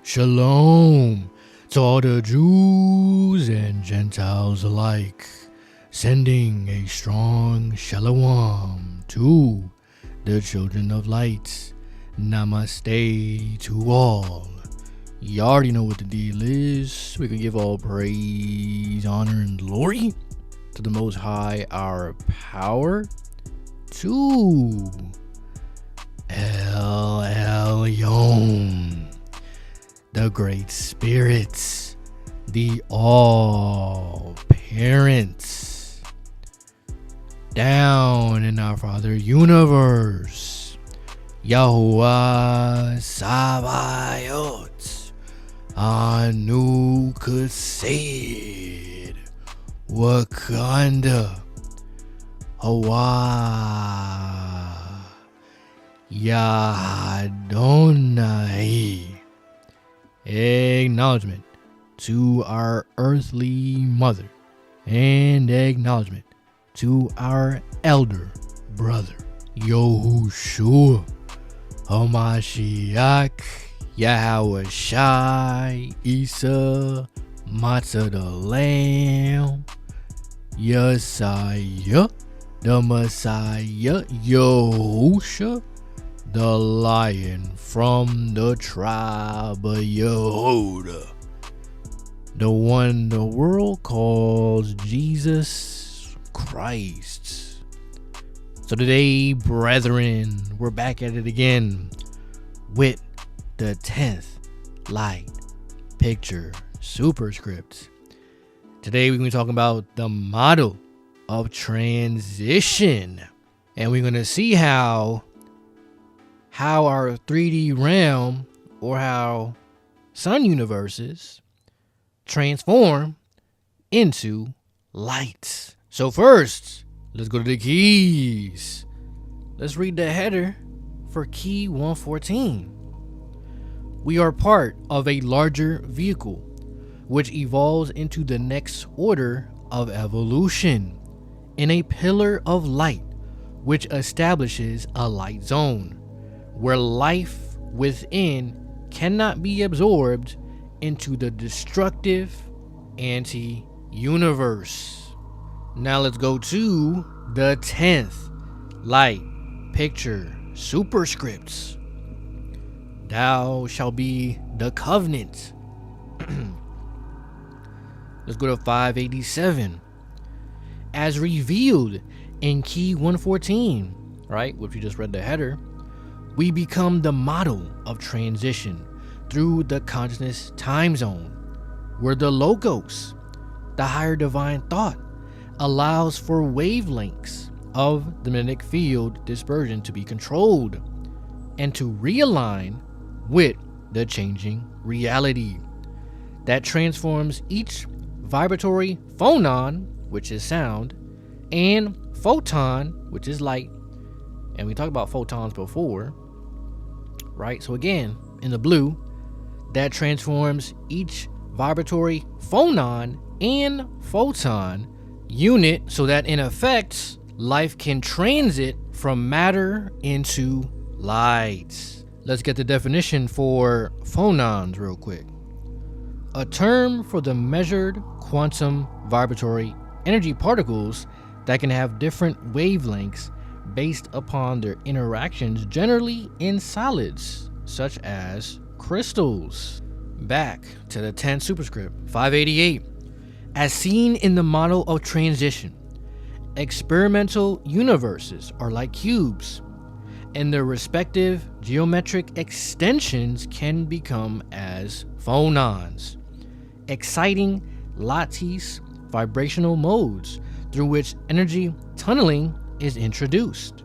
Shalom to all the Jews and Gentiles alike, sending a strong Shalom to the children of light. Namaste to all. You already know what the deal is. We can give all praise, honor, and glory to the Most High, our power, to 𝐁𝐸𝐬, the Great Spirits, the All Parents, down in our Father Universe, Yahuwah Sabaoth, 𝐭𝐡𝐢𝐲, Wakanda, Hawaii, Yahadonai. Acknowledgement to our earthly mother, and acknowledgement to our elder brother, Yahushua HaMashiach, Yahushua Isa, Matzah the Lamb, Yesiah the Messiah, Yahusha the Lion from the tribe of Yehuda, the one the world calls Jesus Christ. So today, brethren, we're back at it again with the 10th light picture superscript. Today we're going to be talking about the model of transition, and we're going to see how our 3D realm, or how sun universes, transform into light. So first, let's go to the keys. Let's read the header for key 114. We are part of a larger vehicle which evolves into the next order of evolution in a pillar of light which establishes a light zone where life within cannot be absorbed into the destructive anti-universe. Now let's go to the 10th light picture superscripts. Thou shalt be the covenant. Let's go to 587. As revealed in key 114, right, which we just read the header, we become the model of transition through the consciousness time zone, where the logos, the higher divine thought, allows for wavelengths of the magnetic field dispersion to be controlled and to realign with the changing reality that transforms each vibratory phonon, which is sound, and photon, which is light. And we talked about photons before, right? So again, in the blue, that transforms each vibratory phonon and photon unit so that in effect, life can transit from matter into light. Let's get the definition for phonons real quick. A term for the measured quantum vibratory energy particles that can have different wavelengths based upon their interactions, generally in solids such as crystals. Back to the 10th superscript, 588. As seen in the model of transition, experimental universes are like cubes, and their respective geometric extensions can become as phonons, exciting lattice vibrational modes through which energy tunneling is introduced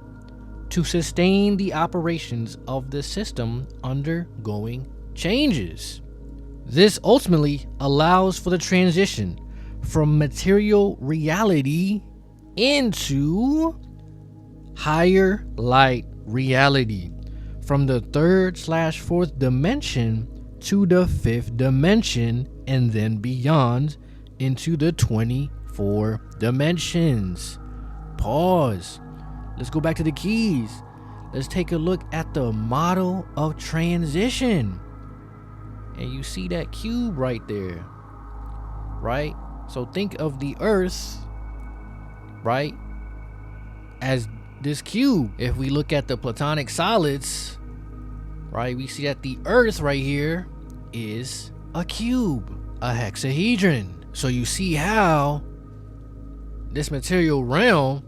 to sustain the operations of the system undergoing changes. This ultimately allows for the transition from material reality into higher light reality, from the 3rd/4th dimension to the 5th dimension, and then beyond into the 24 dimensions. Pause. Let's go back to the keys. Let's take a look at the model of transition. And you see that cube right there, right? So think of the earth, right, as this cube. If we look at the platonic solids, right, we see that the earth right here is a cube, a hexahedron. So you see how this material realm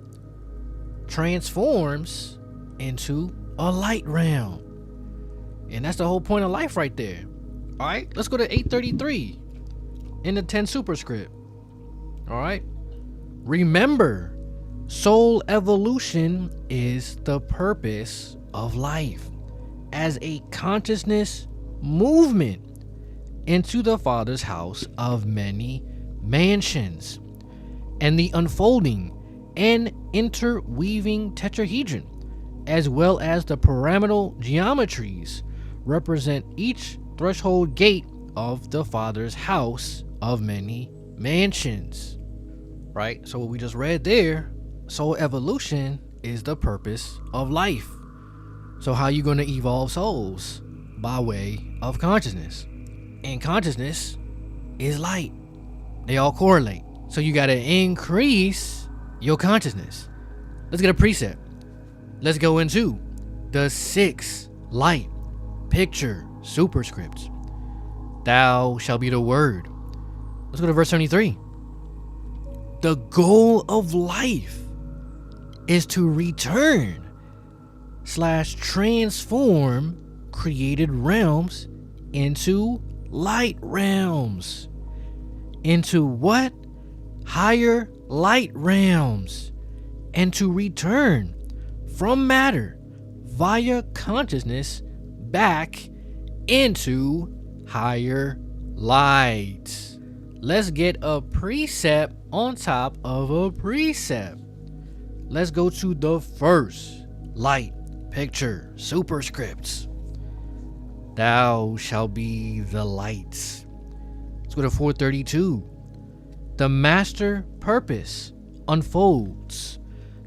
transforms into a light realm. And that's the whole point of life right there. All right, let's go to 833 in the 10 superscript. All right, remember, soul evolution is the purpose of life as a consciousness movement into the Father's house of many mansions, and the unfolding and interweaving tetrahedron, as well as the pyramidal geometries, represent each threshold gate of the Father's house of many mansions. Right? So what we just read there, soul evolution is the purpose of life. So how are you going to evolve souls? By way of consciousness. And consciousness is light. They all correlate. So you got to increase your consciousness. Let's get a precept. Let's go into the 6 light picture superscripts. Thou shalt be the word. Let's go to verse 73. The goal of life is to return / transform created realms into light realms. Into what? Higher light realms. And to return from matter via consciousness back into higher light. Let's get a precept on top of a precept. Let's go to the first light picture superscripts. Thou shalt be the light. Let's go to 432. The master purpose unfolds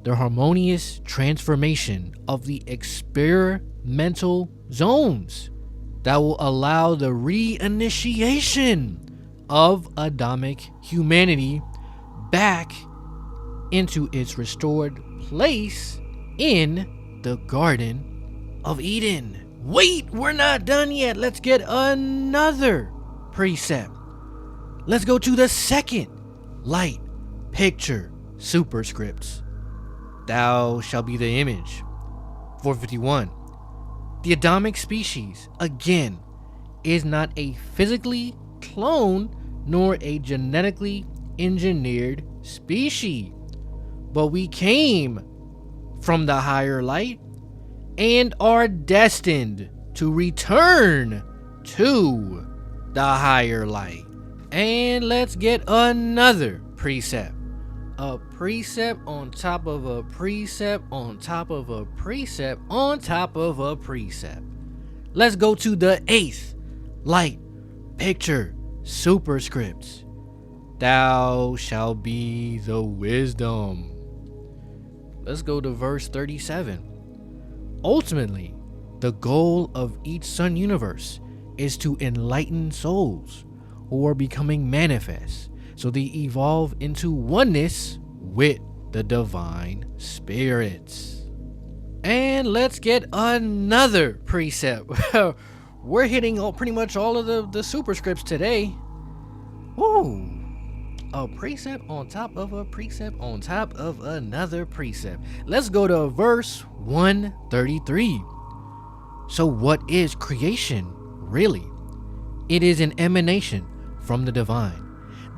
the harmonious transformation of the experimental zones that will allow the reinitiation of Adamic humanity back into its restored place in the Garden of Eden. Wait, we're not done yet. Let's get another precept. Let's go to the second light picture superscripts. Thou shalt be the image. 451. The Adamic species, again, is not a physically cloned nor a genetically engineered species, but we came from the higher light and are destined to return to the higher light. And let's get another precept. A precept on top of a precept on top of a precept on top of a precept. Let's go to the 8th light picture superscripts. Thou shalt be the wisdom. Let's go to verse 37. Ultimately, the goal of each sun universe is to enlighten souls who are becoming manifest, so they evolve into oneness with the divine spirits. And let's get another precept. We're hitting pretty much all of the superscripts today. Woo! A precept on top of a precept on top of another precept. Let's go to verse 133. So what is creation really? It is an emanation from the divine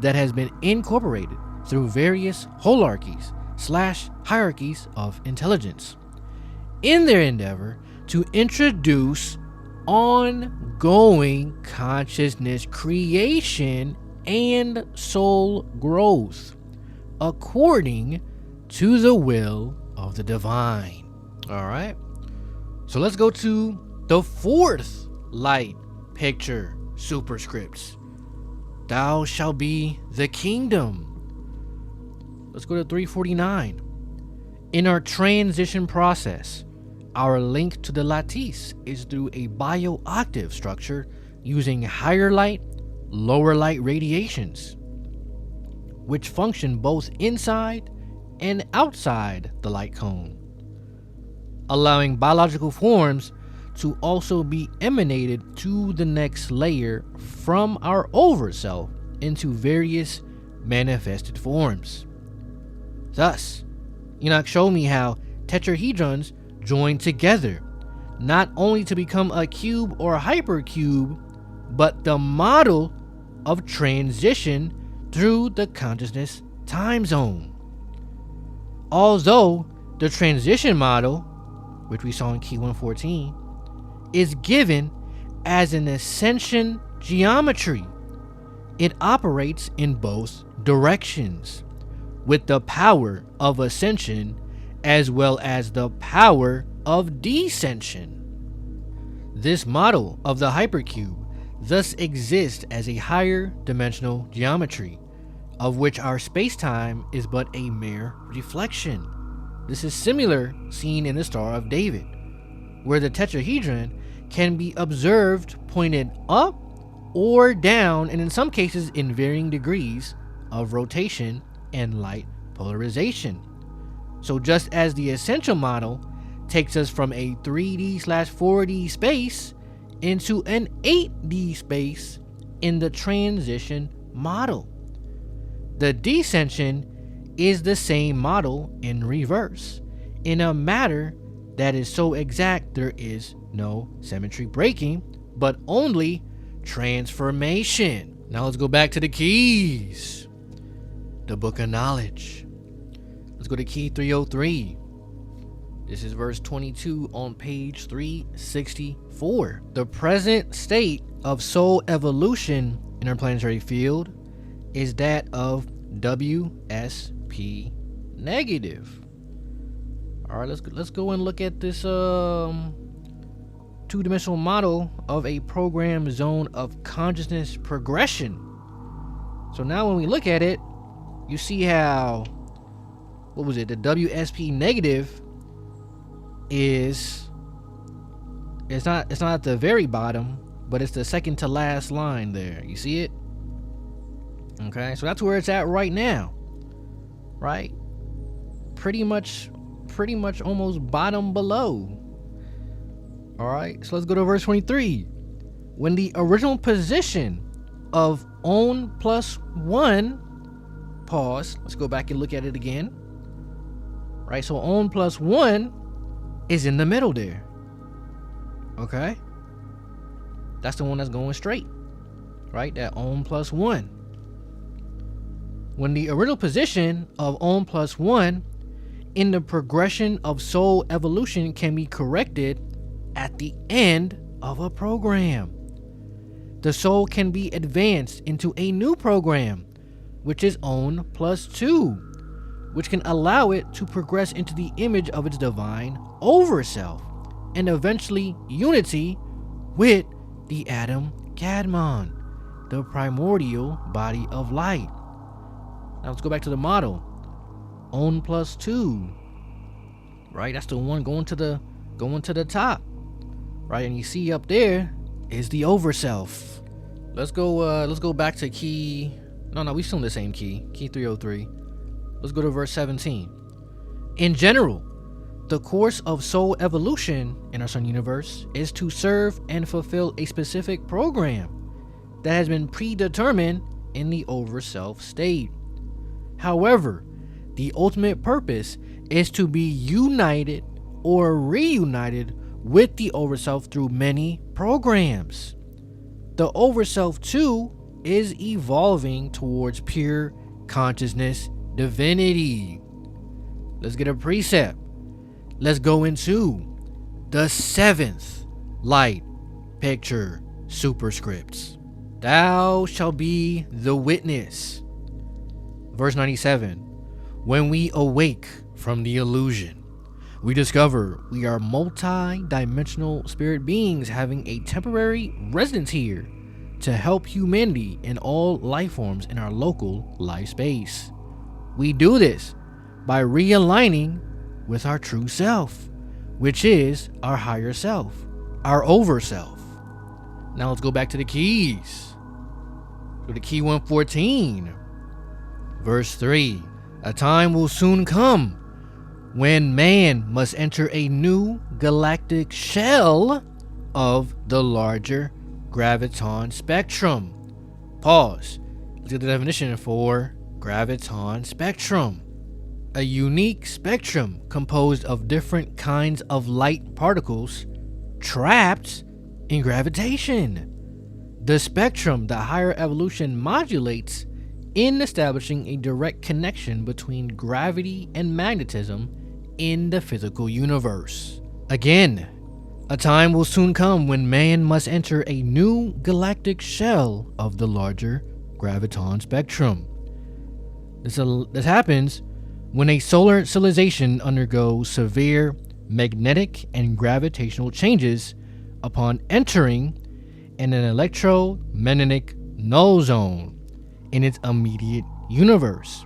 that has been incorporated through various holarchies / hierarchies of intelligence in their endeavor to introduce ongoing consciousness creation and soul growth according to the will of the divine. All right, so let's go to the 4th light picture superscripts. Thou shalt be the kingdom. Let's go to 349. In our transition process, our link to the lattice is through a bio-octave structure using higher light, lower light radiations, which function both inside and outside the light cone, allowing biological forms to also be emanated to the next layer from our overself into various manifested forms. Thus, Enoch showed me how tetrahedrons join together, not only to become a cube or a hypercube, but the model of transition through the consciousness time zone. Although the transition model, which we saw in key 114, is given as an ascension geometry, it operates in both directions, with the power of ascension as well as the power of descension. This model of the hypercube thus exists as a higher dimensional geometry, of which our space-time is but a mere reflection. This is similar seen in the Star of David, where the tetrahedron can be observed pointed up or down, and in some cases in varying degrees of rotation and light polarization. So just as the essential model takes us from a 3D/4D space into an 8D space in the transition model, the descension is the same model in reverse, in a matter that is so exact there is no symmetry breaking, but only transformation. Now let's go back to the keys. The book of knowledge. Let's go to key 303. This is verse 22 on page 364. The present state of soul evolution in our planetary field is that of WSP negative. All right, let's go and look at this two-dimensional model of a program zone of consciousness progression. So now when we look at it, you see how, what was it, the WSP negative is, it's not at the very bottom, but it's the second to last line there. You see it? Okay, so that's where it's at right now, right? Pretty much almost bottom below. All right, so let's go to verse 23. When the original position of on plus 1, pause, let's go back and look at it again. Right, so on plus 1 is in the middle there. Okay, that's the one that's going straight, right? That on plus 1. When the original position of on plus 1 in the progression of soul evolution can be corrected at the end of a program, the soul can be advanced into a new program, which is on plus 2, which can allow it to progress into the image of its divine overself and eventually unity with the Atom Kadmon, the primordial body of light. Now let's go back to the model. On plus 2, right? That's the one going to the top, right? And you see up there is the overself. Let's go back to key. No, we still in the same key 303. Let's go to verse 17. In general, the course of soul evolution in our Sun universe is to serve and fulfill a specific program that has been predetermined in the overself state. However, the ultimate purpose is to be united or reunited with the overself through many programs. The overself too is evolving towards pure consciousness divinity. Let's get a precept. Let's go into the 7th light picture superscripts. Thou shalt be the witness. Verse 97. When we awake from the illusion, we discover we are multi-dimensional spirit beings having a temporary residence here to help humanity and all life forms in our local life space. We do this by realigning with our true self, which is our higher self, our overself. Now let's go back to the keys. So the key 114, verse 3. A time will soon come when man must enter a new galactic shell of the larger graviton spectrum. Pause. Let's get the definition for graviton spectrum. A unique spectrum composed of different kinds of light particles trapped in gravitation. The spectrum the higher evolution modulates in establishing a direct connection between gravity and magnetism in the physical universe. Again, a time will soon come when man must enter a new galactic shell of the larger graviton spectrum. This happens when a solar civilization undergoes severe magnetic and gravitational changes upon entering an electromagnetic null zone in its immediate universe.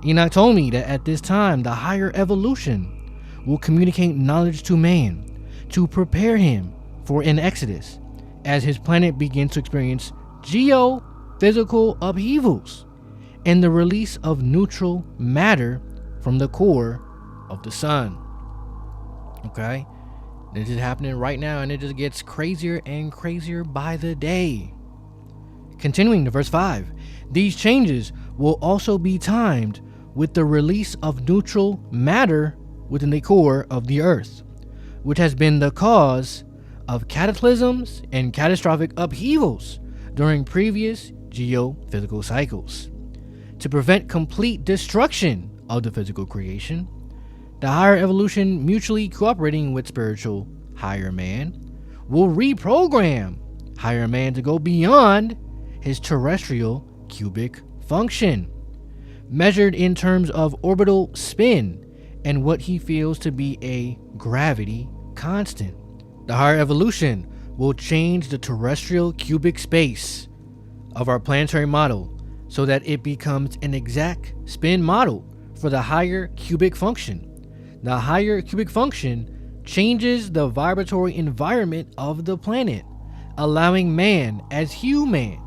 Enoch told me that at this time the higher evolution will communicate knowledge to man to prepare him for an exodus as his planet begins to experience geophysical upheavals and the release of neutral matter from the core of the sun. Okay? This is happening right now, and it just gets crazier and crazier by the day. Continuing to verse 5. These changes will also be timed with the release of neutral matter within the core of the earth, which has been the cause of cataclysms and catastrophic upheavals during previous geophysical cycles. To prevent complete destruction of the physical creation, the higher evolution, mutually cooperating with spiritual higher man, will reprogram higher man to go beyond his terrestrial cubic function, measured in terms of orbital spin and what he feels to be a gravity constant. The higher evolution will change the terrestrial cubic space of our planetary model so that it becomes an exact spin model for the higher cubic function. The higher cubic function changes the vibratory environment of the planet, allowing man as human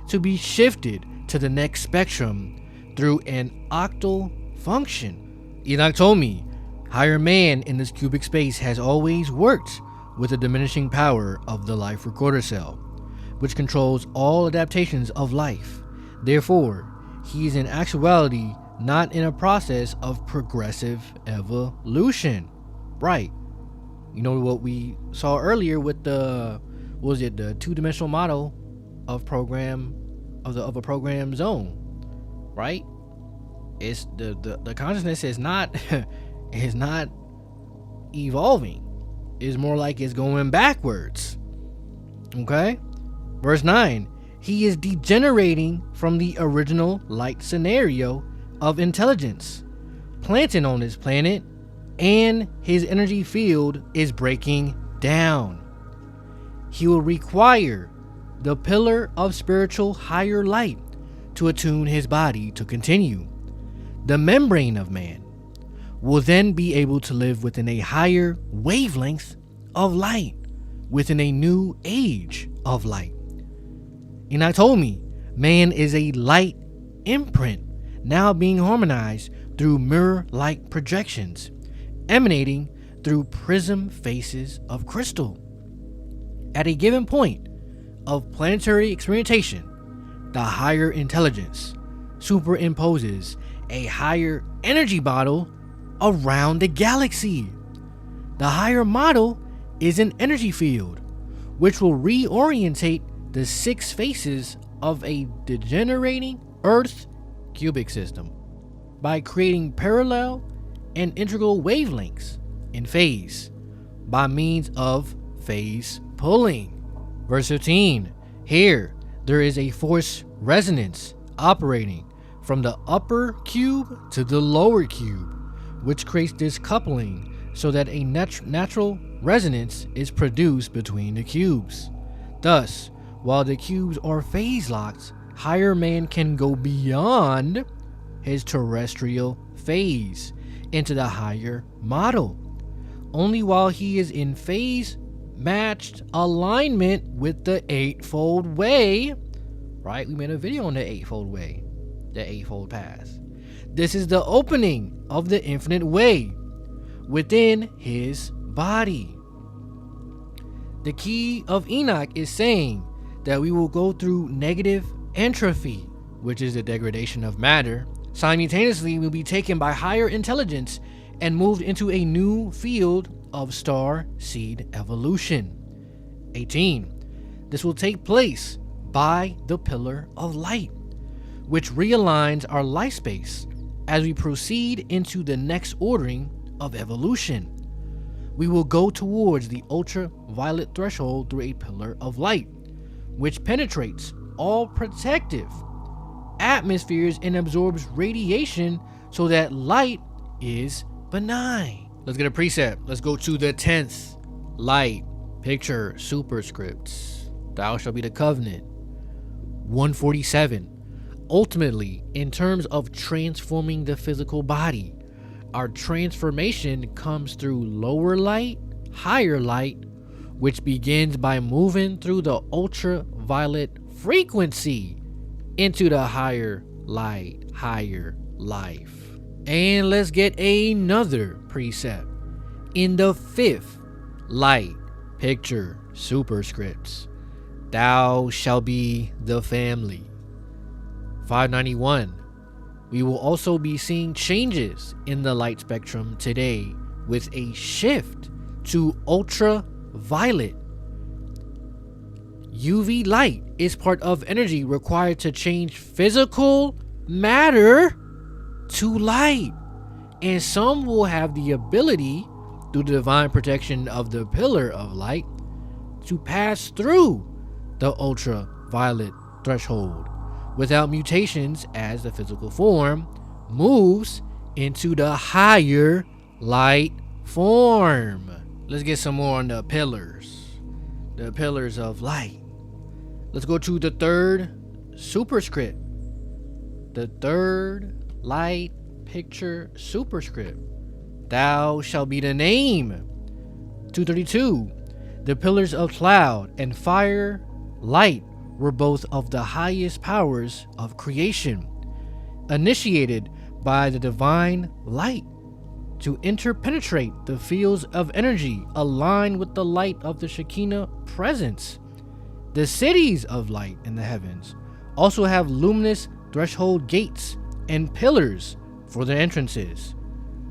to be shifted to the next spectrum through an octal function. Enoch told me higher man in this cubic space has always worked with the diminishing power of the life recorder cell, which controls all adaptations of life. Therefore, he is in actuality not in a process of progressive evolution. Right. You know what we saw earlier with the two-dimensional model of a program zone, right? It's the consciousness is not is not evolving. It's more like it's going backwards. Okay? Verse 9. He is degenerating from the original light scenario of intelligence planted on this planet, and his energy field is breaking down. He will require the pillar of spiritual higher light to attune his body to continue. The membrane of man will then be able to live within a higher wavelength of light, within a new age of light. Enoch told me man is a light imprint now being harmonized through mirror-like projections emanating through prism faces of crystal. At a given point of planetary experimentation, the higher intelligence superimposes a higher energy model around the galaxy. The higher model is an energy field which will reorientate the 6 faces of a degenerating Earth cubic system by creating parallel and integral wavelengths in phase by means of phase pulling. Verse 15. Here there is a force resonance operating from the upper cube to the lower cube, which creates this coupling so that a natural resonance is produced between the cubes. Thus, while the cubes are phase locked, higher man can go beyond his terrestrial phase into the higher model. Only while he is in phase matched alignment with the Eightfold Way, right? We made a video on the Eightfold Way, the Eightfold Path. This is the opening of the infinite way within his body. The key of Enoch is saying that we will go through negative entropy, which is the degradation of matter. Simultaneously, we'll be taken by higher intelligence and moved into a new field of star seed evolution. 18. This will take place by the pillar of light, which realigns our life space as we proceed into the next ordering of evolution. We will go towards the ultraviolet threshold through a pillar of light, which penetrates all protective atmospheres and absorbs radiation so that light is benign. Let's get a precept. Let's go to the 10th light picture superscripts. Thou shalt be the covenant. 147. Ultimately, in terms of transforming the physical body, our transformation comes through lower light, higher light, which begins by moving through the ultraviolet frequency into the higher light, higher life. And let's get another precept. In the 5th light picture superscripts, thou shalt be the family. 591. We will also be seeing changes in the light spectrum today with a shift to ultraviolet. UV light is part of energy required to change physical matter to light, and some will have the ability, through the divine protection of the pillar of light, to pass through the ultraviolet threshold without mutations as the physical form moves into the higher light form. Let's get some more on the pillars of light. Let's go to the 3rd superscript, the 3rd light picture superscript. Thou shalt be the name. 232. The pillars of cloud and fire, light, were both of the highest powers of creation, initiated by the divine light to interpenetrate the fields of energy aligned with the light of the Shekinah presence. The cities of light in the heavens also have luminous threshold gates and pillars for their entrances.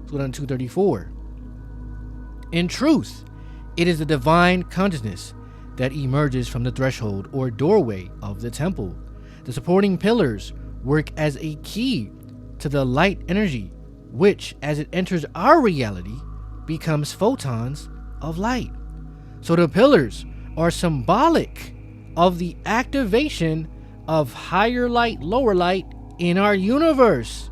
Let's go down to 234. In truth, it is the divine consciousness that emerges from the threshold or doorway of the temple. The supporting pillars work as a key to the light energy, which, as it enters our reality, becomes photons of light. So the pillars are symbolic of the activation of higher light, lower light in our universe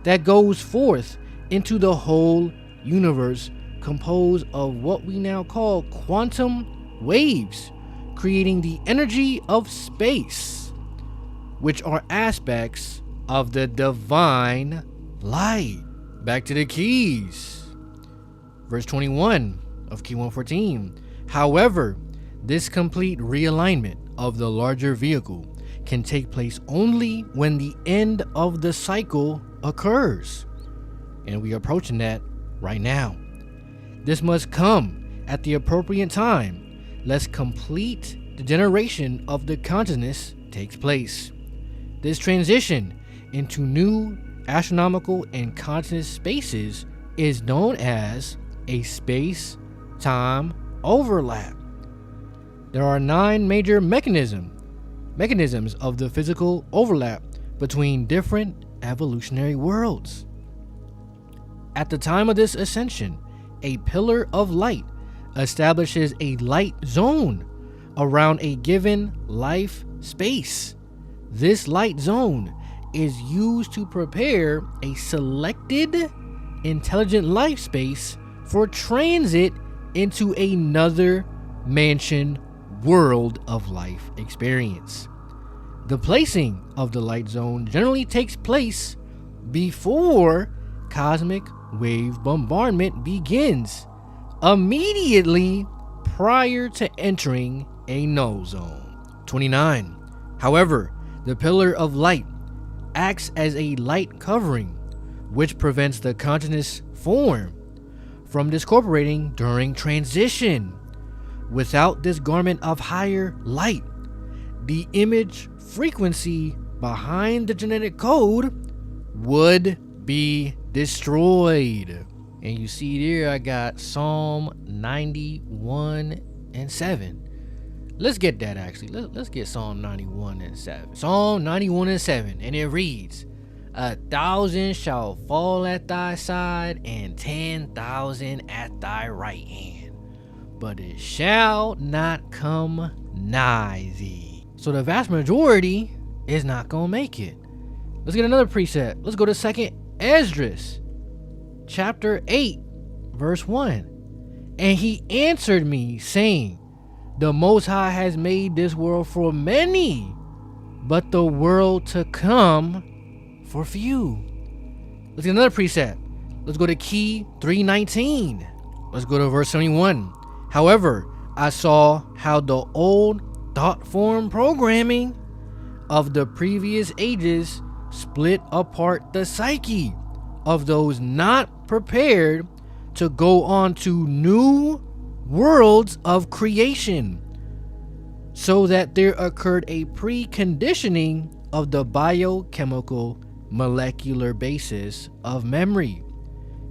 that goes forth into the whole universe, composed of what we now call quantum waves, creating the energy of space, which are aspects of the divine light. Back to the keys. Verse 21 of key 114. However, this complete realignment of the larger vehicle can take place only when the end of the cycle occurs. And we are approaching that right now. This must come at the appropriate time, lest complete degeneration of the consciousness takes place. This transition into new astronomical and consciousness spaces is known as a space-time overlap. There are 9 major mechanisms of the physical overlap between different evolutionary worlds. At the time of this ascension, a pillar of light establishes a light zone around a given life space. This light zone is used to prepare a selected intelligent life space for transit into another mansion world of life experience. The placing of the light zone generally takes place before cosmic wave bombardment begins, immediately prior to entering a null zone. 29. However, the pillar of light acts as a light covering, which prevents the consciousness form from discorporating during transition. Without this garment of higher light, the image frequency behind the genetic code would be destroyed. And you see there, I got Psalm 91 and 7. Let's get that actually. Let's get Psalm 91 and 7. Psalm 91 and 7. And it reads, 1,000 shall fall at thy side, and 10,000 at thy right hand, but it shall not come nigh thee. So the vast majority is not going to make it. Let's get another precept. Let's go to 2nd Esdras, chapter 8, verse 1. And he answered me, saying, the Most High has made this world for many, but the world to come for few. Let's get another precept. Let's go to Key 3:19. Let's go to verse 71. However, I saw how the old thought form programming of the previous ages split apart the psyche of those not prepared to go on to new worlds of creation, so that there occurred a preconditioning of the biochemical molecular basis of memory.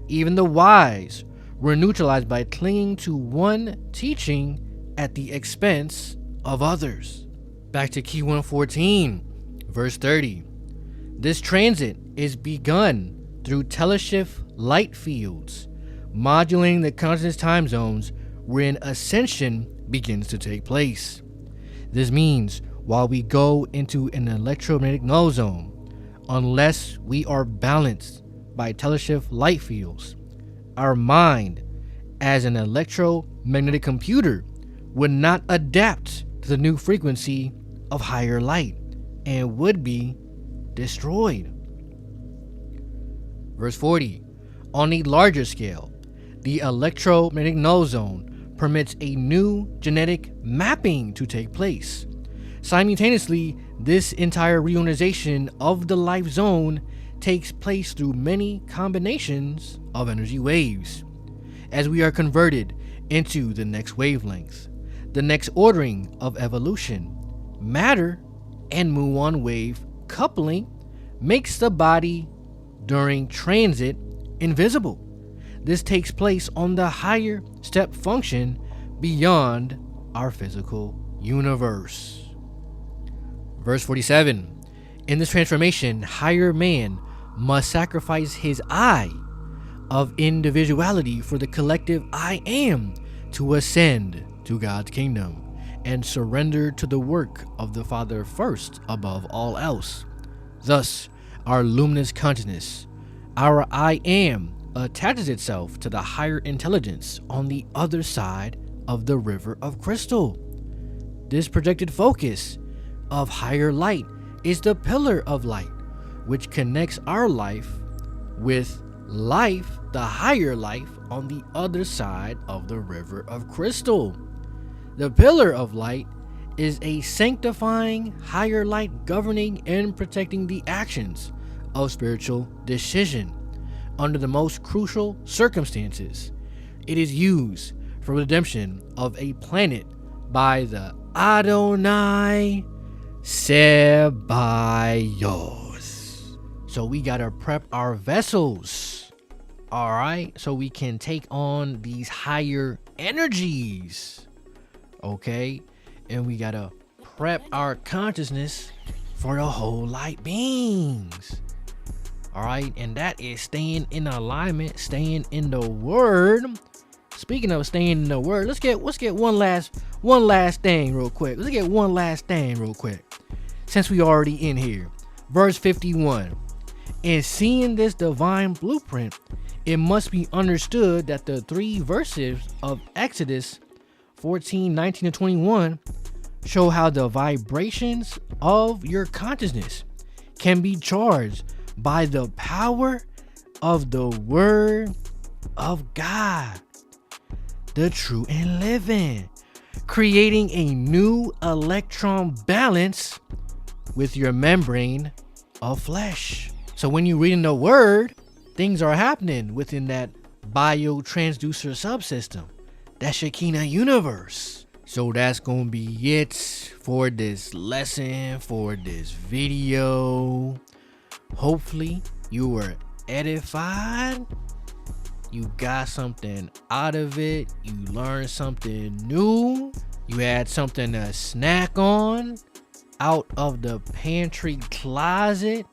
Even the wise were neutralized by clinging to one teaching at the expense of others. Back to Key 114, verse 30. This transit is begun through teleshift light fields, modulating the consciousness time zones wherein ascension begins to take place. This means while we go into an electromagnetic null zone, unless we are balanced by teleshift light fields, our mind as an electromagnetic computer would not adapt to the new frequency of higher light and would be destroyed. Verse 40. On a larger scale, the electromagnetic null zone permits a new genetic mapping to take place. Simultaneously, this entire reorganization of the life zone takes place through many combinations of energy waves. As we are converted into the next wavelength, the next ordering of evolution, matter and muon wave coupling makes the body during transit invisible. This takes place on the higher step function beyond our physical universe. Verse 47. In this transformation, higher man must sacrifice his I of individuality for the collective I am to ascend to God's kingdom and surrender to the work of the Father first above all else. Thus, our luminous consciousness, our I am, attaches itself to the higher intelligence on the other side of the river of crystal. This projected focus of higher light is the pillar of light, which connects our life with life, the higher life on the other side of the river of crystal. The pillar of light is a sanctifying higher light governing and protecting the actions of spiritual decision under the most crucial circumstances. It is used for redemption of a planet by the Adonai Sebaos. So we gotta prep our vessels, all right, so we can take on these higher energies, okay? And we gotta prep our consciousness for the whole light beings. All right, and that is staying in alignment, staying in the word. Speaking of staying in the word, let's get one last thing real quick. Let's get one last thing real quick, since we already in here. Verse 51. In seeing this divine blueprint, it must be understood that the 3 verses of Exodus 14, 19, and 21 show how the vibrations of your consciousness can be charged by the power of the word of God. the true and living, creating a new electron balance with your membrane of flesh. So when you're reading the word, things are happening within that biotransducer subsystem. That's your Shekinah universe. So that's going to be it for this lesson, for this video. Hopefully you were edified. You got something out of it. You learned something new. You had something to snack on out of the pantry closet.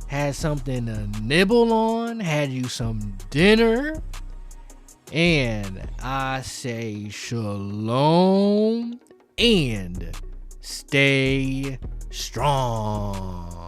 Had something to nibble on. Had you some dinner. And I say shalom and stay strong.